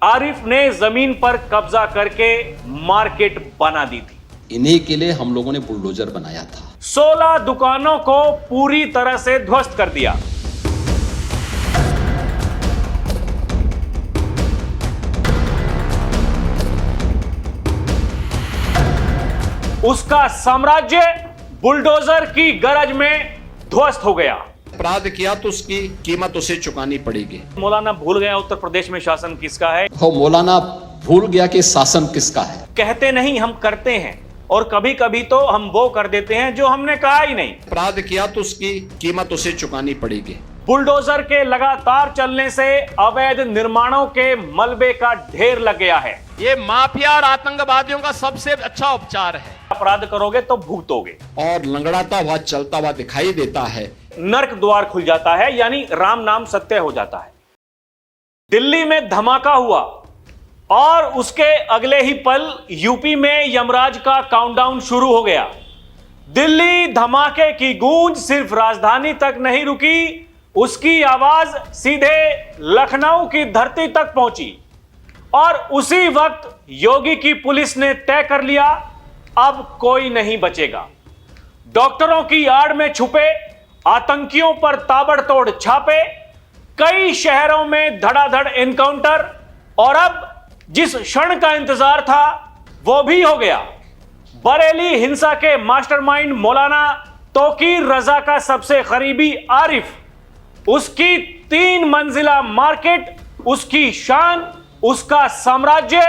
आरिफ ने जमीन पर कब्जा करके मार्केट बना दी थी। इन्हीं के लिए हम लोगों ने बुलडोजर बनाया था। 16 दुकानों को पूरी तरह से ध्वस्त कर दिया। उसका साम्राज्य बुलडोजर की गरज में ध्वस्त हो गया। अपराध किया तो उसकी कीमत उसे चुकानी पड़ेगी। मौलाना भूल गया उत्तर प्रदेश में शासन किसका है। हो मौलाना भूल गया कि शासन किसका है। कहते नहीं, हम करते हैं, और कभी कभी तो हम वो कर देते हैं जो हमने कहा ही नहीं। अपराध किया तो उसकी कीमत उसे चुकानी पड़ेगी। बुलडोजर के लगातार चलने से अवैध निर्माणों के मलबे का ढेर लग गया है। ये माफिया और आतंकवादियों का सबसे अच्छा उपचार है। अपराध करोगे तो भुगतोगे। और लंगड़ाता हुआ चलता हुआ दिखाई देता है। नर्क द्वार खुल जाता है, यानी राम नाम सत्य हो जाता है। दिल्ली में धमाका हुआ और उसके अगले ही पल यूपी में यमराज का काउंटडाउन शुरू हो गया। दिल्ली धमाके की गूंज सिर्फ राजधानी तक नहीं रुकी, उसकी आवाज सीधे लखनऊ की धरती तक पहुंची। और उसी वक्त योगी की पुलिस ने तय कर लिया, अब कोई नहीं बचेगा। डॉक्टरों की आड़ में छुपे आतंकियों पर ताबड़तोड़ छापे, कई शहरों में धड़ाधड़ एनकाउंटर, और अब जिस क्षण का इंतजार था वो भी हो गया। बरेली हिंसा के मास्टरमाइंड मौलाना तौकीर रजा का सबसे करीबी आरिफ, उसकी 3 मंजिला मार्केट, उसकी शान, उसका साम्राज्य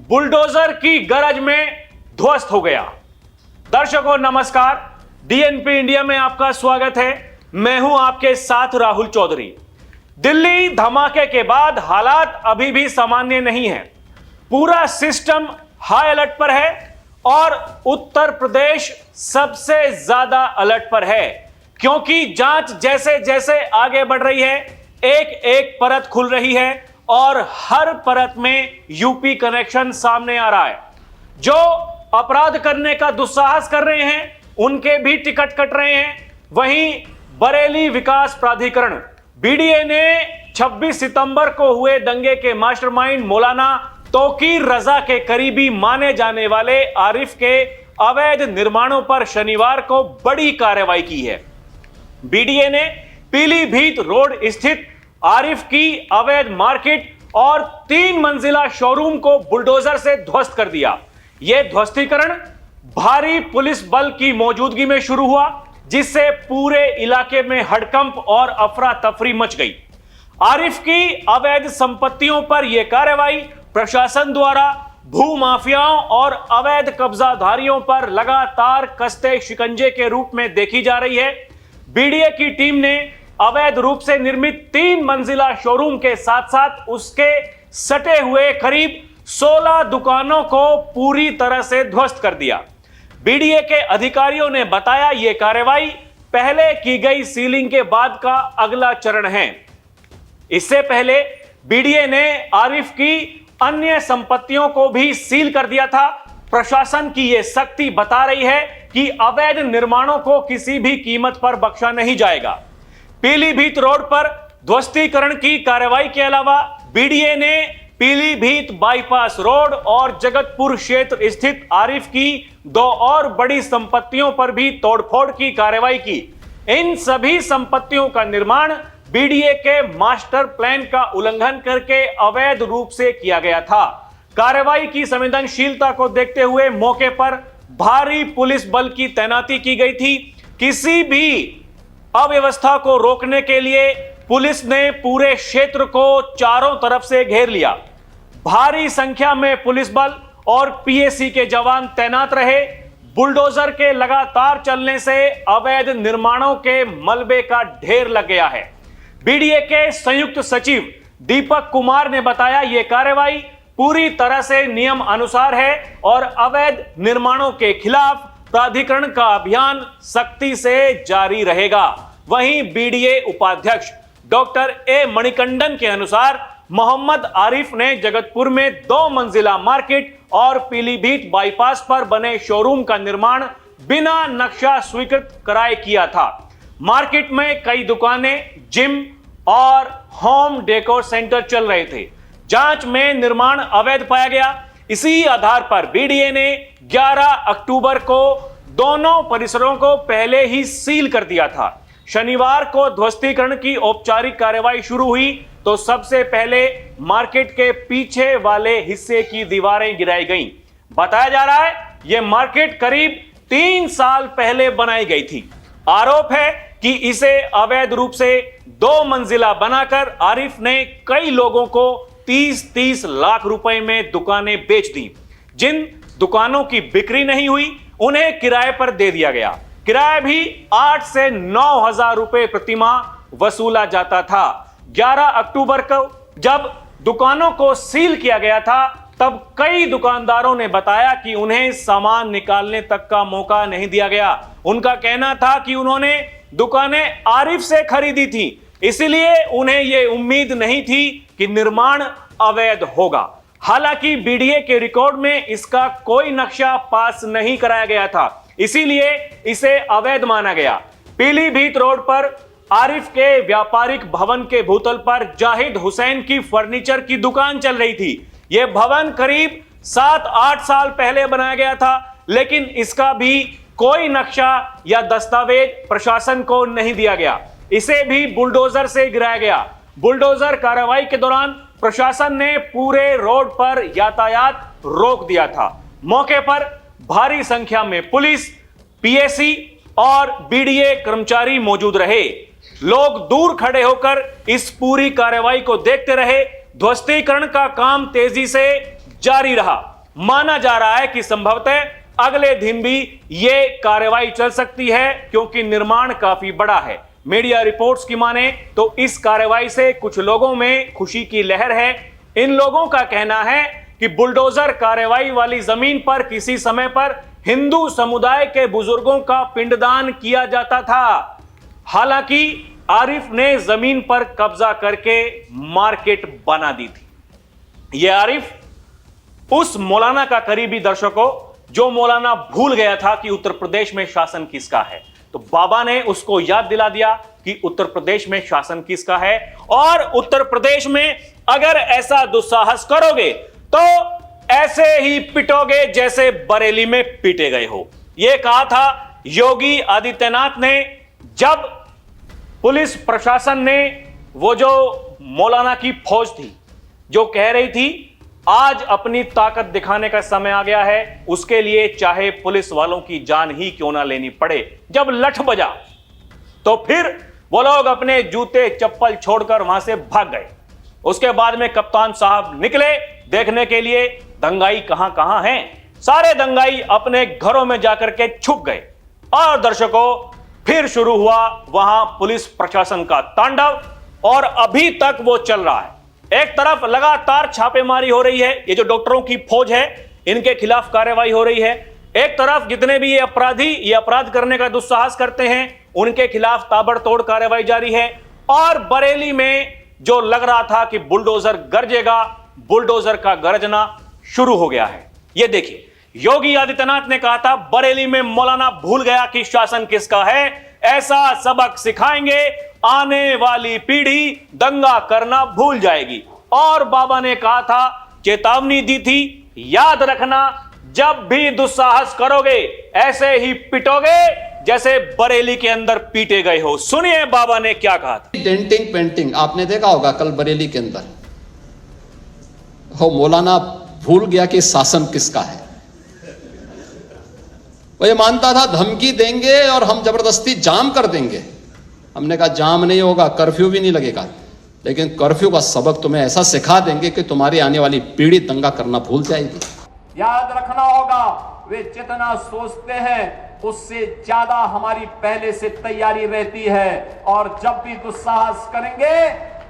बुलडोजर की गरज में ध्वस्त हो गया। दर्शकों नमस्कार, डीएनपी इंडिया में आपका स्वागत है। मैं हूं आपके साथ राहुल चौधरी। दिल्ली धमाके के बाद हालात अभी भी सामान्य नहीं है। पूरा सिस्टम हाई अलर्ट पर है और उत्तर प्रदेश सबसे ज्यादा अलर्ट पर है, क्योंकि जांच जैसे जैसे आगे बढ़ रही है, एक एक परत खुल रही है और हर परत में यूपी कनेक्शन सामने आ रहा है। जो अपराध करने का दुस्साहस कर रहे हैं उनके भी टिकट कट रहे हैं। वहीं बरेली विकास प्राधिकरण बीडीए ने 26 सितंबर को हुए दंगे के मास्टरमाइंड मौलाना तौकीर रजा के करीबी माने जाने वाले आरिफ के अवैध निर्माणों पर शनिवार को बड़ी कार्रवाई की है। बीडीए ने पीलीभीत रोड स्थित आरिफ की अवैध मार्केट और 3 मंजिला शोरूम को बुलडोजर से ध्वस्त कर दिया। यह ध्वस्तीकरण भारी पुलिस बल की मौजूदगी में शुरू हुआ, जिससे पूरे इलाके में हड़कंप और अफरा तफरी मच गई। आरिफ की अवैध संपत्तियों पर यह कार्रवाई प्रशासन द्वारा भू माफियाओं और अवैध कब्जाधारियों पर लगातार कसते शिकंजे के रूप में देखी जा रही है। बीडीए की टीम ने अवैध रूप से निर्मित 3 मंजिला शोरूम के साथ साथ उसके सटे हुए करीब 16 दुकानों को पूरी तरह से ध्वस्त कर दिया। बीडीए के अधिकारियों ने बताया, यह कार्रवाई पहले की गई सीलिंग के बाद का अगला चरण है। इससे पहले बीडीए ने आरिफ की अन्य संपत्तियों को भी सील कर दिया था। प्रशासन की यह सख्ती बता रही है कि अवैध निर्माणों को किसी भी कीमत पर बख्शा नहीं जाएगा। पीलीभीत रोड पर ध्वस्तीकरण की कार्रवाई के अलावा बीडीए ने पीलीभीत बाईपास रोड और जगतपुर क्षेत्र स्थित आरिफ की 2 और बड़ी संपत्तियों पर भी तोड़फोड़ की कार्रवाई की। इन सभी संपत्तियों का निर्माण बीडीए के मास्टर प्लान का उल्लंघन करके अवैध रूप से किया गया था। कार्रवाई की संवेदनशीलता को देखते हुए मौके पर भारी पुलिस बल की तैनाती की गई थी। किसी भी अव्यवस्था को रोकने के लिए पुलिस ने पूरे क्षेत्र को चारों तरफ से घेर लिया। भारी संख्या में पुलिस बल और पीएसी के जवान तैनात रहे। बुलडोजर के लगातार चलने से अवैध निर्माणों के मलबे का ढेर लग गया है। बीडीए के संयुक्त सचिव दीपक कुमार ने बताया, यह कार्रवाई पूरी तरह से नियम अनुसार है और अवैध निर्माणों के खिलाफ प्राधिकरण का अभियान सख्ती से जारी रहेगा। वहीं बीडीए उपाध्यक्ष डॉक्टर ए मणिकंडन के अनुसार मोहम्मद आरिफ ने जगतपुर में 2 मंजिला मार्केट और पीलीभीत बाईपास पर बने शोरूम का निर्माण बिना नक्शा स्वीकृत कराए किया था। मार्केट में कई दुकानें, जिम और होम डेकोर सेंटर चल रहे थे, जांच में निर्माण अवैध पाया गया। इसी आधार पर बीडीए ने 11 अक्टूबर को दोनों परिसरों को पहले ही सील कर दिया था। शनिवार को ध्वस्तीकरण की औपचारिक कार्रवाई शुरू हुई तो सबसे पहले मार्केट के पीछे वाले हिस्से की दीवारें गिराई गईं। बताया जा रहा है यह मार्केट करीब 3 साल पहले बनाई गई थी। आरोप है कि इसे अवैध रूप से 2 मंजिला बनाकर आरिफ ने कई लोगों को 30-30 लाख रुपए में दुकानें बेच दी। जिन दुकानों की बिक्री नहीं हुई उन्हें किराए पर दे दिया गया। किराया भी 8 से 9 हजार रुपए प्रतिमाह वसूला जाता था। 11 अक्टूबर को जब दुकानों को सील किया गया था तब कई दुकानदारों ने बताया कि उन्हें सामान निकालने तक का मौका नहीं दिया गया। उनका कहना था कि उन्होंने दुकानें आरिफ से खरीदी थी, इसलिए उन्हें यह उम्मीद नहीं थी कि निर्माण अवैध होगा। हालांकि बीडीए के रिकॉर्ड में इसका कोई नक्शा पास नहीं कराया गया था, इसीलिए इसे अवैध माना गया। पीलीभीत रोड पर आरिफ के व्यापारिक भवन के भूतल पर जाहिद हुसैन की फर्नीचर की दुकान चल रही थी। यह भवन करीब 7-8 साल पहले बनाया गया था, लेकिन इसका भी कोई नक्शा या दस्तावेज प्रशासन को नहीं दिया गया। इसे भी बुलडोजर से गिराया गया। बुलडोजर कार्रवाई के दौरान प्रशासन ने पूरे रोड पर यातायात रोक दिया था। मौके पर भारी संख्या में पुलिस, पीएसी और बीडीए कर्मचारी मौजूद रहे। लोग दूर खड़े होकर इस पूरी कार्रवाई को देखते रहे। ध्वस्तीकरण का काम तेजी से जारी रहा। माना जा रहा है कि संभवतः अगले दिन भी यह कार्रवाई चल सकती है, क्योंकि निर्माण काफी बड़ा है। मीडिया रिपोर्ट्स की माने तो इस कार्रवाई से कुछ लोगों में खुशी की लहर है। इन लोगों का कहना है कि बुलडोजर कार्रवाई वाली जमीन पर किसी समय पर हिंदू समुदाय के बुजुर्गों का पिंडदान किया जाता था। हालांकि आरिफ ने जमीन पर कब्जा करके मार्केट बना दी थी। यह आरिफ उस मौलाना का करीबी दर्शकों जो मौलाना भूल गया था कि उत्तर प्रदेश में शासन किसका है, तो बाबा ने उसको याद दिला दिया कि उत्तर प्रदेश में शासन किसका है, और उत्तर प्रदेश में अगर ऐसा दुस्साहस करोगे तो ऐसे ही पिटोगे जैसे बरेली में पीटे गए हो। यह कहा था योगी आदित्यनाथ ने जब पुलिस प्रशासन ने वो जो मौलाना की फौज थी जो कह रही थी आज अपनी ताकत दिखाने का समय आ गया है, उसके लिए चाहे पुलिस वालों की जान ही क्यों ना लेनी पड़े। जब लठ बजा तो फिर वो लोग अपने जूते चप्पल छोड़कर वहां से भाग गए। उसके बाद में कप्तान साहब निकले देखने के लिए दंगाई कहां हैं। सारे दंगाई अपने घरों में जाकर के छुप गए और दर्शकों फिर शुरू हुआ वहां पुलिस प्रशासन का तांडव, और अभी तक वो चल रहा है। एक तरफ लगातार छापेमारी हो रही है, ये जो डॉक्टरों की फौज है इनके खिलाफ कार्रवाई हो रही है। एक तरफ जितने भी ये अपराधी ये अपराध करने का दुस्साहस करते हैं उनके खिलाफ ताबड़तोड़ कार्रवाई जारी है। और बरेली में जो लग रहा था कि बुलडोजर गरजेगा, बुलडोजर का गरजना शुरू हो गया है। ये देखिए योगी आदित्यनाथ ने कहा था बरेली में मौलाना भूल गया कि शासन किसका है, ऐसा सबक सिखाएंगे आने वाली पीढ़ी दंगा करना भूल जाएगी। और बाबा ने कहा था, चेतावनी दी थी, याद रखना जब भी दुस्साहस करोगे ऐसे ही पिटोगे जैसे बरेली के अंदर पीटे गए हो। सुनिए बाबा ने क्या कहा था। डेंटिंग पेंटिंग आपने देखा होगा कल बरेली के अंदर, हो मौलाना भूल गया कि शासन किसका है। वो ये मानता था धमकी देंगे और हम जबरदस्ती जाम कर देंगे। हमने कहा जाम नहीं होगा, कर्फ्यू भी नहीं लगेगा, लेकिन कर्फ्यू का सबक तुम्हें ऐसा सिखा देंगे कि तुम्हारी आने वाली पीढ़ी दंगा करना भूल जाएगी। याद रखना होगा वे जितना सोचते हैं उससे ज्यादा हमारी पहले से तैयारी रहती है, और जब भी दुस्साहस करेंगे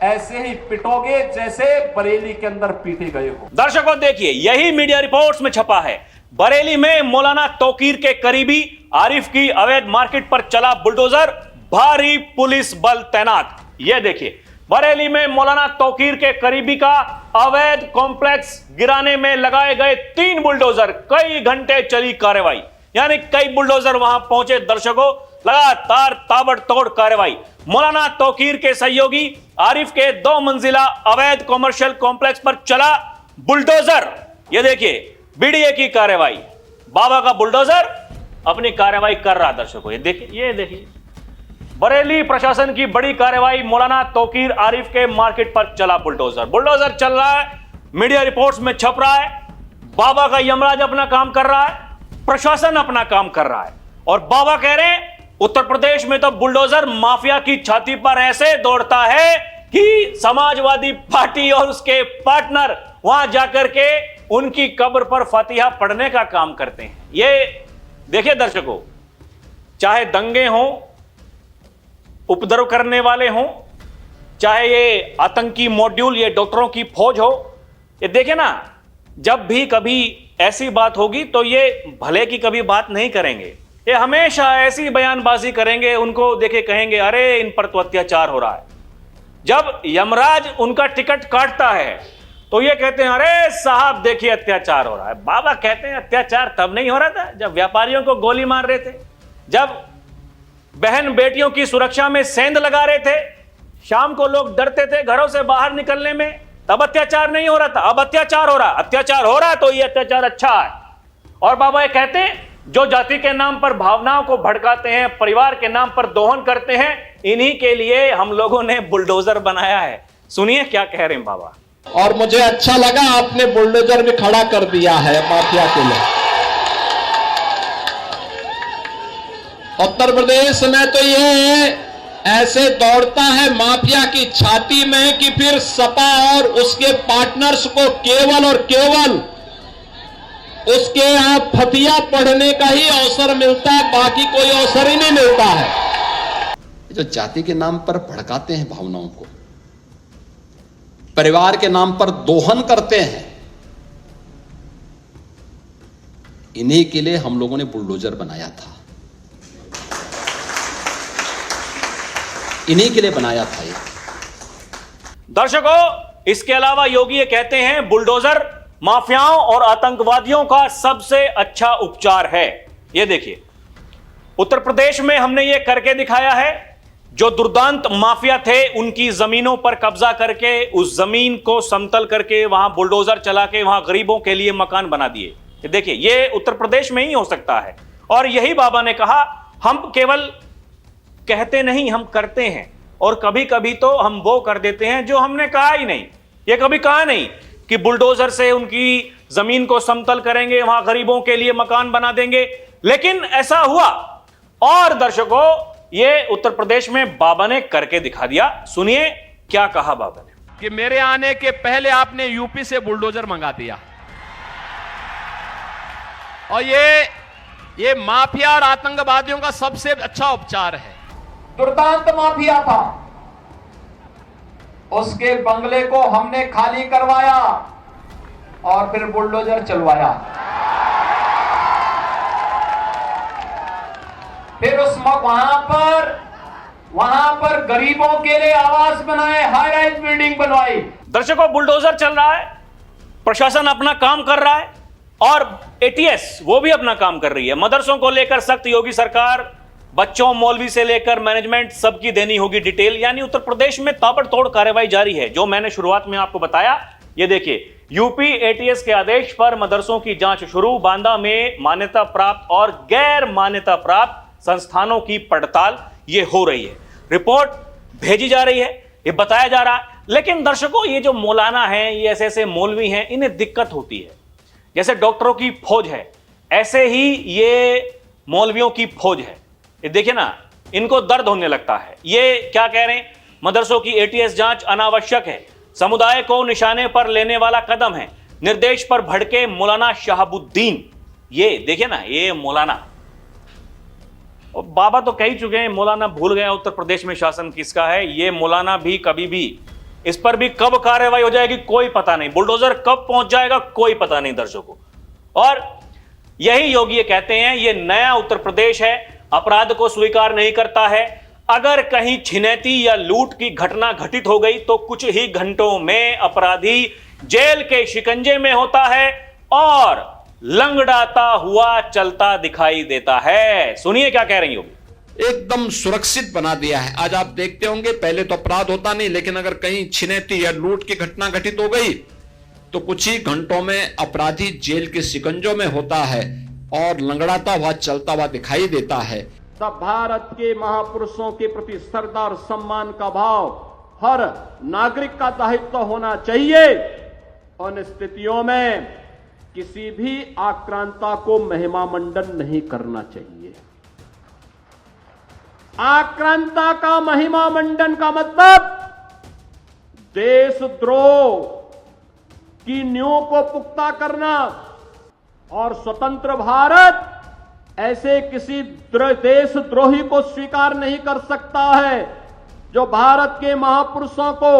ऐसे ही पिटोगे जैसे बरेली के अंदर पीटे गए हो। दर्शकों देखिए यही मीडिया रिपोर्ट्स में छपा है। बरेली में मौलाना तौकीर के करीबी आरिफ की अवैध मार्केट पर चला बुलडोजर, भारी पुलिस बल तैनात। यह देखिए बरेली में मौलाना तौकीर के करीबी का अवैध कॉम्प्लेक्स गिराने में लगाए गए 3 बुलडोजर, कई घंटे चली कार्रवाई, यानी कई बुलडोजर वहां पहुंचे। दर्शकों लगातार ताबड़तोड़ कार्रवाई। मौलाना तौकीर के सहयोगी आरिफ के 2 मंजिला अवैध कॉमर्शियल कॉम्प्लेक्स पर चला बुलडोजर। ये देखिए बीडीए की कार्रवाई, बाबा का बुलडोजर अपनी कार्रवाई कर रहा। दर्शकों ये देखिए बरेली प्रशासन की बड़ी कार्रवाई, मौलाना तौकीर आरिफ के मार्केट पर चला बुलडोजर चल रहा है, मीडिया रिपोर्ट्स में छप रहा है। बाबा का यमराज अपना काम कर रहा है, प्रशासन अपना काम कर रहा है, और बाबा कह रहे हैं उत्तर प्रदेश में तो बुलडोजर माफिया की छाती पर ऐसे दौड़ता है कि समाजवादी पार्टी और उसके पार्टनर वहां जाकर के उनकी कब्र पर फातिहा पढ़ने का काम करते हैं। ये देखिए दर्शकों, चाहे दंगे हों, उपद्रव करने वाले हों, चाहे ये आतंकी मॉड्यूल, ये डॉक्टरों की फौज हो, ये देखे ना, जब भी कभी ऐसी बात होगी तो ये भले की कभी बात नहीं करेंगे, ये हमेशा ऐसी बयानबाजी करेंगे। उनको देखे कहेंगे अरे इन पर तो अत्याचार हो रहा है। जब यमराज उनका टिकट काटता है तो ये कहते हैं अरे साहब देखिए अत्याचार हो रहा है। बाबा कहते हैं अत्याचार तब नहीं हो रहा था जब व्यापारियों को गोली मार रहे थे, जब बहन बेटियों की सुरक्षा में सेंध लगा रहे थे, शाम को लोग डरते थे घरों से बाहर निकलने में, तब अत्याचार नहीं हो रहा था। अब अत्याचार हो रहा तो ये अत्याचार अच्छा है। और बाबा ये कहते हैं जो जाति के नाम पर भावनाओं को भड़काते हैं, परिवार के नाम पर दोहन करते हैं, इन्हीं के लिए हम लोगों ने बुलडोजर बनाया है। सुनिए क्या कह रहे हैं बाबा। और मुझे अच्छा लगा आपने बुलडोजर भी खड़ा कर दिया है माफिया के लिए। उत्तर प्रदेश में तो ये ऐसे दौड़ता है माफिया की छाती में कि फिर सपा और उसके पार्टनर्स को केवल और केवल उसके यहां फतिया पढ़ने का ही अवसर मिलता है, बाकी कोई अवसर ही नहीं मिलता है। जो जाति के नाम पर भड़काते हैं भावनाओं को, परिवार के नाम पर दोहन करते हैं, इन्हीं के लिए हम लोगों ने बुलडोजर बनाया था, इन्हीं के लिए बनाया था ये। दर्शकों, इसके अलावा योगी ये कहते हैं बुलडोजर माफियाओं और आतंकवादियों का सबसे अच्छा उपचार है। ये देखिए उत्तर प्रदेश में हमने ये करके दिखाया है। जो दुर्दांत माफिया थे उनकी जमीनों पर कब्जा करके उस जमीन को समतल करके वहां बुलडोजर चला के वहां गरीबों के लिए मकान बना दिए। ये देखिए ये उत्तर प्रदेश में ही हो सकता है। और यही बाबा ने कहा हम केवल कहते नहीं, हम करते हैं, और कभी कभी तो हम वो कर देते हैं जो हमने कहा ही नहीं। ये कभी कहा नहीं कि बुलडोजर से उनकी जमीन को समतल करेंगे, वहां गरीबों के लिए मकान बना देंगे, लेकिन ऐसा हुआ। और दर्शकों, ये उत्तर प्रदेश में बाबा ने करके दिखा दिया। सुनिए क्या कहा बाबा ने। कि मेरे आने के पहले आपने यूपी से बुलडोजर मंगा दिया, और ये माफिया और आतंकवादियों का सबसे अच्छा उपचार है। दुर्दांत माफिया था, उसके बंगले को हमने खाली करवाया और फिर बुलडोजर चलवाया। फिर उस वहां पर गरीबों के लिए आवास बनाए, हाई राइज बिल्डिंग बनवाई। दर्शकों, बुलडोजर चल रहा है, प्रशासन अपना काम कर रहा है, और एटीएस वो भी अपना काम कर रही है। मदरसों को लेकर सख्त योगी सरकार, बच्चों मौलवी से लेकर मैनेजमेंट सबकी देनी होगी डिटेल। यानी उत्तर प्रदेश में ताबड़तोड़ कार्रवाई जारी है। जो मैंने शुरुआत में आपको बताया, ये देखिए यूपी एटीएस के आदेश पर मदरसों की जांच शुरू। बांदा में मान्यता प्राप्त और गैर मान्यता प्राप्त संस्थानों की पड़ताल ये हो रही है, रिपोर्ट भेजी जा रही है, ये बताया जा रहा है। लेकिन दर्शकों, ये जो मौलाना हैं, ये ऐसे ऐसे मौलवी हैं, इन्हें दिक्कत होती है। जैसे डॉक्टरों की फौज है, ऐसे ही ये मौलवियों की फौज है। ये देखिए ना, इनको दर्द होने लगता है। ये क्या कह रहे हैं, मदरसों की एटीएस जांच अनावश्यक है, समुदाय को निशाने पर लेने वाला कदम है, निर्देश पर भड़के मौलाना शहाबुद्दीन। ये देखिए ना, ये मौलाना, और बाबा तो कह ही चुके हैं मौलाना भूल गया उत्तर प्रदेश में शासन किसका है। ये मौलाना भी कभी भी, इस पर भी कब कार्रवाई हो जाएगी कोई पता नहीं, बुलडोजर कब पहुंच जाएगा कोई पता नहीं दर्शकों। और यही योगी ये कहते हैं ये नया उत्तर प्रदेश है, अपराध को स्वीकार नहीं करता है। अगर कहीं छिनैती या लूट की घटना घटित हो गई तो कुछ ही घंटों में अपराधी जेल के शिकंजे में होता है और लंगड़ाता हुआ चलता दिखाई देता है। सुनिए क्या कह रही होगी। एकदम सुरक्षित बना दिया है। आज आप देखते होंगे पहले तो अपराध होता नहीं, लेकिन अगर कहीं छिनैती या लूट की घटना घटित हो गई तो कुछ ही घंटों में अपराधी जेल के शिकंजों में होता है और लंगड़ाता हुआ चलता हुआ दिखाई देता है। तब भारत के महापुरुषों के प्रति श्रद्धा और सम्मान का भाव हर नागरिक का दायित्व होना चाहिए। उन स्थितियों में किसी भी आक्रांता को महिमा मंडन नहीं करना चाहिए। आक्रांता का महिमा मंडन का मतलब देशद्रोह की नींव को पुख्ता करना, और स्वतंत्र भारत ऐसे किसी देशद्रोही को स्वीकार नहीं कर सकता है जो भारत के महापुरुषों को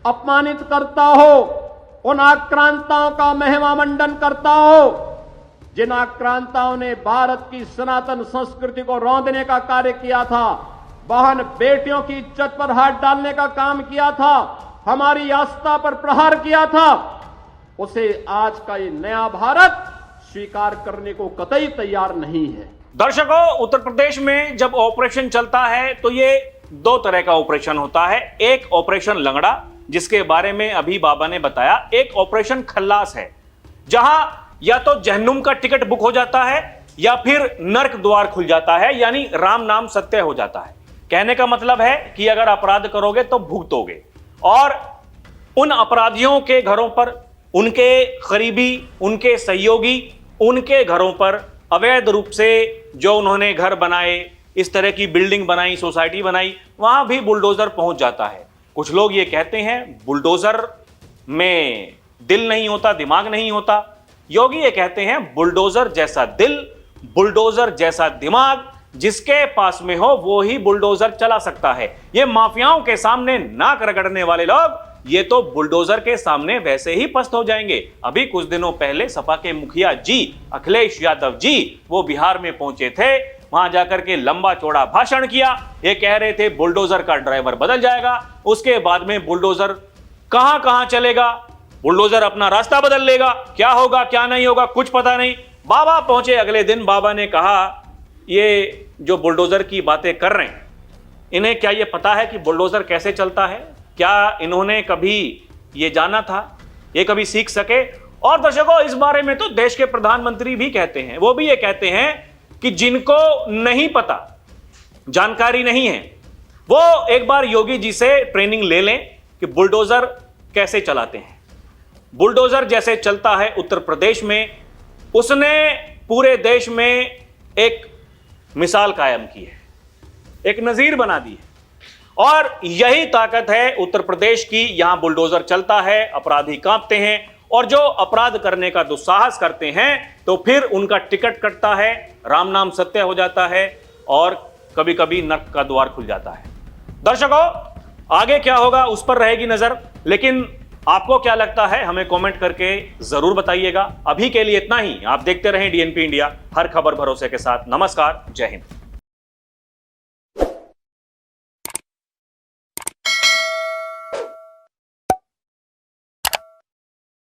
अपमानित करता हो, उन आक्रांताओं का महिमा मंडन करता हो जिन आक्रांताओं ने भारत की सनातन संस्कृति को रौंदने का कार्य किया था, बहन बेटियों की इज्जत पर हाथ डालने का काम किया था, हमारी आस्था पर प्रहार किया था, उसे आज का ये नया भारत स्वीकार करने को कतई तैयार नहीं है। दर्शकों, उत्तर प्रदेश में जब ऑपरेशन चलता है तो ये दो तरह का ऑपरेशन होता है। एक ऑपरेशन लंगड़ा, जिसके बारे में अभी बाबा ने बताया। एक ऑपरेशन खल्लास है, जहां या तो जहन्नुम का टिकट बुक हो जाता है या फिर नर्क द्वार खुल जाता है, यानी राम नाम सत्य हो जाता है। कहने का मतलब है कि अगर अपराध करोगे तो भुगतोगे, और उन अपराधियों के घरों पर, उनके करीबी, उनके सहयोगी, उनके घरों पर अवैध रूप से जो उन्होंने घर बनाए, इस तरह की बिल्डिंग बनाई, सोसाइटी बनाई, वहां भी बुलडोजर पहुंच जाता है। कुछ लोग ये कहते हैं बुलडोजर में दिल नहीं होता, दिमाग नहीं होता। योगी ये कहते हैं बुलडोजर जैसा दिल, बुलडोजर जैसा दिमाग जिसके पास में हो वो ही बुलडोजर चला सकता है। ये माफियाओं के सामने नाक रगड़ने वाले लोग ये तो बुलडोजर के सामने वैसे ही पस्त हो जाएंगे। अभी कुछ दिनों पहले सपा के मुखिया जी अखिलेश यादव जी वो बिहार में पहुंचे थे, वहां जाकर के लंबा चौड़ा भाषण किया। ये कह रहे थे बुलडोजर का ड्राइवर बदल जाएगा, उसके बाद में बुलडोजर कहां कहां चलेगा, बुलडोजर अपना रास्ता बदल लेगा, क्या होगा क्या नहीं होगा कुछ पता नहीं। बाबा पहुंचे अगले दिन, बाबा ने कहा ये जो बुलडोजर की बातें कर रहे हैं, इन्हें क्या ये पता है कि बुलडोजर कैसे चलता है? क्या इन्होंने कभी ये जाना था? ये कभी सीख सके? और दर्शकों, इस बारे में तो देश के प्रधानमंत्री भी कहते हैं, वो भी ये कहते हैं कि जिनको नहीं पता, जानकारी नहीं है, वो एक बार योगी जी से ट्रेनिंग ले लें कि बुलडोजर कैसे चलाते हैं। बुलडोजर जैसे चलता है उत्तर प्रदेश में, उसने पूरे देश में एक मिसाल कायम की है, एक नजीर बना दी है, और यही ताकत है उत्तर प्रदेश की। यहां बुलडोजर चलता है, अपराधी कांपते हैं, और जो अपराध करने का दुस्साहस करते हैं तो फिर उनका टिकट कटता है, राम नाम सत्य हो जाता है, और कभी कभी नर्क का द्वार खुल जाता है। दर्शकों, आगे क्या होगा उस पर रहेगी नजर, लेकिन आपको क्या लगता है हमें कमेंट करके जरूर बताइएगा। अभी के लिए इतना ही। आप देखते रहें डीएनपी इंडिया, हर खबर भरोसे के साथ। नमस्कार, जय हिंद।